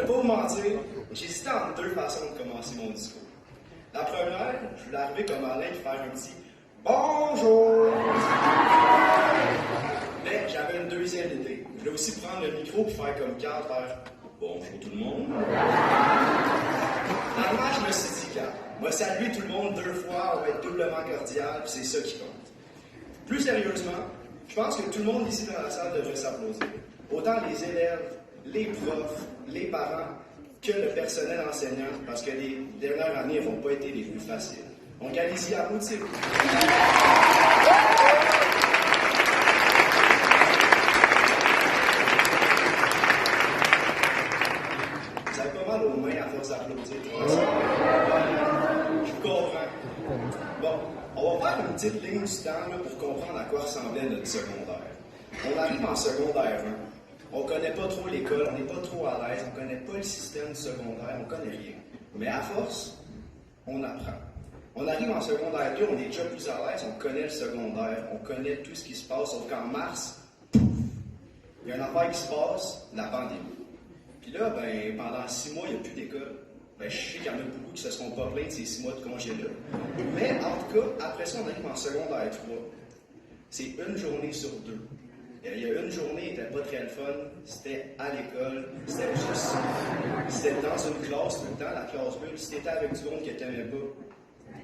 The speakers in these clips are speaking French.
vais pas vous mentir, j'hésitais entre deux façons de commencer mon discours. La première, je voulais arriver comme Alain et faire un petit bonjour. Mais j'avais une deuxième idée. Je voulais aussi prendre le micro et faire comme Carl, faire bonjour tout le monde. Finalement, je me suis dit, Carl, on va saluer tout le monde 2 fois, on va être doublement cordial, puis c'est ça qui compte. Plus sérieusement, je pense que tout le monde ici dans la salle devrait s'applaudir. Autant les élèves, les profs, les parents, que le personnel enseignant, parce que les dernières années n'ont pas été les plus faciles. Donc allez-y, applaudissez-vous. Vous avez pas mal aux mains à force d'applaudir. Je comprends. Bon, on va faire une petite ligne du temps là, pour comprendre à quoi ressemblait notre secondaire. On arrive en secondaire 1. On ne connaît pas trop l'école, on n'est pas trop à l'aise, on ne connaît pas le système du secondaire, on ne connaît rien. Mais à force, on apprend. On arrive en secondaire 2, on est déjà plus à l'aise, on connaît le secondaire, on connaît tout ce qui se passe, sauf qu'en mars, pouf, il y a une affaire qui se passe, la pandémie. Puis là, ben, pendant 6 mois, il n'y a plus d'école. Ben, je sais qu'il y en a beaucoup qui ne se seront pas plaints de ces 6 mois de congé-là. Mais en tout cas, après ça, on arrive en secondaire 3. C'est une journée sur 2. Il y a une journée, n'était pas très le fun, c'était à l'école, c'était dans une classe tout le temps, la classe bulle. Si tu étais avec du monde que tu n'aimais pas,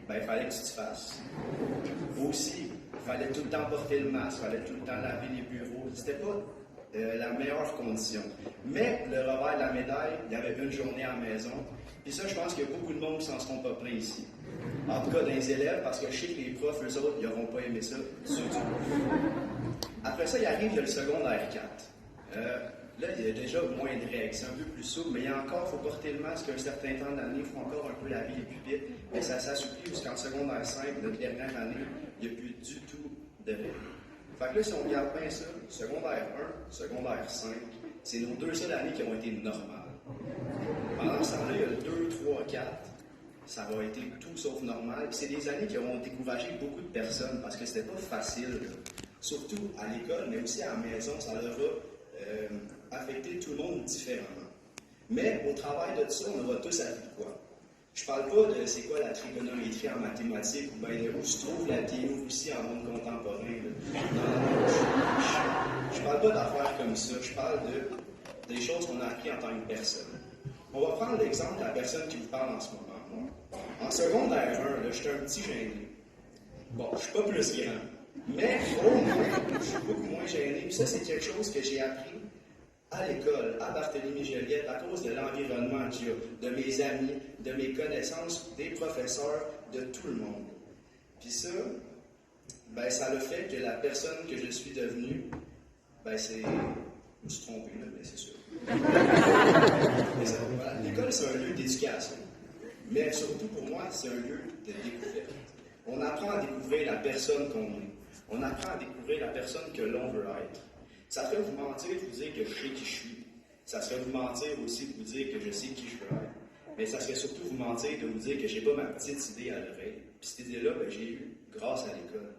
ben, il fallait que tu te fasses. Aussi, il fallait tout le temps porter le masque, il fallait tout le temps laver les bureaux. C'était pas la meilleure condition. Mais le revers de la médaille, il y avait une journée à la maison. Puis ça, je pense qu'il y a beaucoup de monde qui s'en seront pas plaints ici. En tout cas, dans les élèves, parce que je sais que les profs, eux autres, ils n'auront pas aimé ça, surtout. Après ça, il arrive le secondaire 4. Là, il y a déjà moins de règles, c'est un peu plus souple, mais il faut porter le masque un certain temps de l'année, il faut encore un peu laver les pupitres, mais ça s'assouplit jusqu'en secondaire 5, notre dernière année, il n'y a plus du tout de règles. Fait que là, si on regarde bien ça, secondaire 1, secondaire 5, c'est nos 2 seules années qui ont été normales. Pendant ce temps-là, il y a le 2, 3, 4, ça va être tout sauf normal. Puis c'est des années qui auront découragé beaucoup de personnes parce que c'était pas facile, là. Surtout à l'école, mais aussi à la maison, ça leur a affecté tout le monde différemment. Mais au travail de tout ça, on aura tous appris quoi. Je parle pas de c'est quoi la trigonométrie en mathématiques ou bien où se trouve la théorie aussi en monde contemporain. Non, je parle pas d'affaires comme ça. Je parle des choses qu'on a appris en tant que personne. On va prendre l'exemple de la personne qui vous parle en ce moment. Moi. En secondaire 1, j'étais un petit gêné. Bon, je suis pas plus grand. Mais au moins, je suis beaucoup moins gêné. Puis ça, c'est quelque chose que j'ai appris à l'école, à Barthélemy-Joliette, à cause de l'environnement qu'il y a, de mes amis, de mes connaissances, des professeurs, de tout le monde. Puis ça, ben, ça a fait que la personne que je suis devenue, ben, c'est... Je me suis trompé, là, mais c'est sûr. Mais ça, voilà. L'école, c'est un lieu d'éducation. Mais surtout, pour moi, c'est un lieu de découverte. On apprend à découvrir la personne qu'on est. On apprend à découvrir la personne que l'on veut être. Ça serait vous mentir de vous dire que je sais qui je suis. Ça serait vous mentir aussi de vous dire que je sais qui je veux être. Mais ça serait surtout vous mentir de vous dire que je n'ai pas ma petite idée à l'oreille. Puis cette idée-là, ben, j'ai eu grâce à l'école.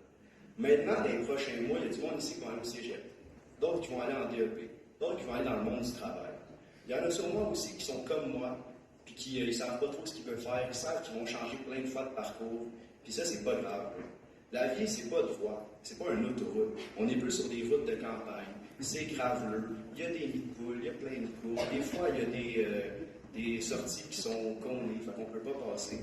Maintenant, dans les prochains mois, il y a du monde ici qui vont aller au cégep. D'autres qui vont aller en DEP. D'autres qui vont aller dans le monde du travail. Il y en a sûrement aussi qui sont comme moi, puis qui ne savent pas trop ce qu'ils peuvent faire. Ils savent qu'ils vont changer plein de fois de parcours. Puis ça, c'est pas grave. La vie, c'est pas droit. C'est pas une autoroute. On est plus sur des routes de campagne. C'est graveleux. Il y a des nids de poules, il y a plein de cours. Des fois, il y a des sorties qui sont connées, fait qu'on ne peut pas passer.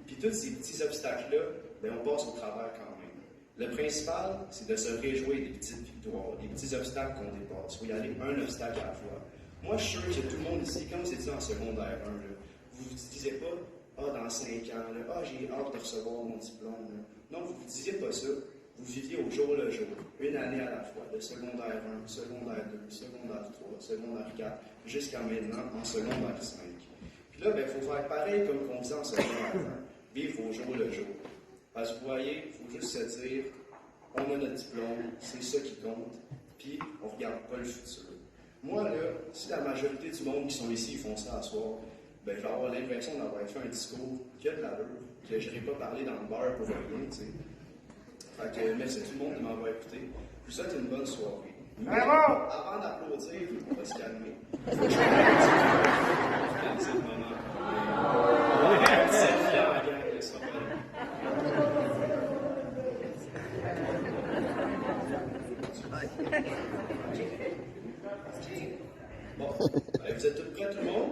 Puis tous ces petits obstacles-là, ben, on passe au travers quand même. Le principal, c'est de se réjouir des petites victoires, des petits obstacles qu'on dépasse. Il faut y aller un obstacle à la fois. Moi, je suis sûr que tout le monde ici, comme c'est dit en secondaire 1, là, vous ne vous disiez pas « Ah, dans 5 ans, là, ah, j'ai hâte de recevoir mon diplôme. » Non, vous ne vous disiez pas ça. Vous viviez au jour le jour, une année à la fois, de secondaire 1, secondaire 2, secondaire 3, secondaire 4, jusqu'à maintenant en secondaire 5. Puis là, il faut faire pareil comme on faisait en secondaire 1, vivre au jour le jour. Parce que vous voyez, il faut juste se dire, on a notre diplôme, c'est ça qui compte, puis on ne regarde pas le futur. Moi, là, si la majorité du monde qui sont ici font ça à soir, ben, je vais avoir l'impression d'avoir fait un discours qui a de l'allure, que je n'aurais pas parlé dans le bar pour rien, tu sais. Fait que merci tout le monde de m'avoir écouté. Je vous souhaite une bonne soirée. Avant d'applaudir, on va se calmer. Calmer le moment. C'est fier, la gang, ne sera pas là. Bon, vous êtes tous prêts, tout le monde?